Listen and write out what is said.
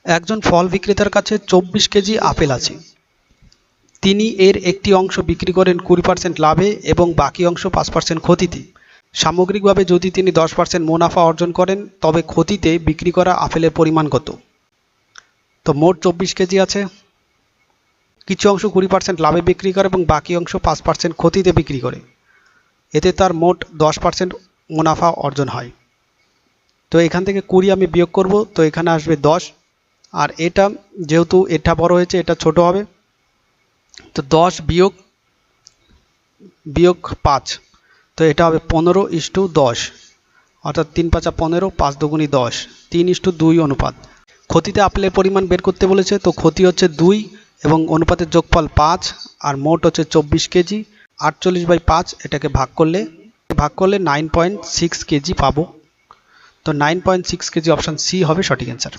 একজন ফল বিক্রেতার কাছে 24 কেজি আপেল আছে। তিনি এর একটি অংশ বিক্রি করেন 20% লাভে এবং বাকি অংশ 5% ক্ষতিতে। সামগ্রিকভাবে যদি তিনি 10% মুনাফা অর্জন করেন তবে ক্ষতিতে বিক্রি করা আপেলের পরিমাণ কত? তো মোট 24 কেজি আছে, কিছু অংশ 20% লাভে বিক্রি করে এবং বাকি অংশ 5% ক্ষতিতে বিক্রি করে, এতে তার মোট 10% মুনাফা অর্জন হয়। তো এখান থেকে 20 আমি বিয়োগ করব, তো এখানে আসবে 10, আর এটা যেহেতু এটা বড় হয়েছে এটা ছোট হবে, তো 10 বিয়োগ 5, তো এটা হবে 15:10, অর্থাৎ 3 5 15, 5 2 10, 3:2 অনুপাত। ক্ষতিতে আপেলের পরিমাণ বের করতে বলেছে, তো ক্ষতি হচ্ছে 2 এবং অনুপাতের যোগফল 5, আর মোট হচ্ছে 24 কেজি। 48/5 এটাকে ভাগ করলে 9.6 কেজি পাবো। তো 9.6 কেজি অপশান সি হবে সঠিক অ্যান্সার।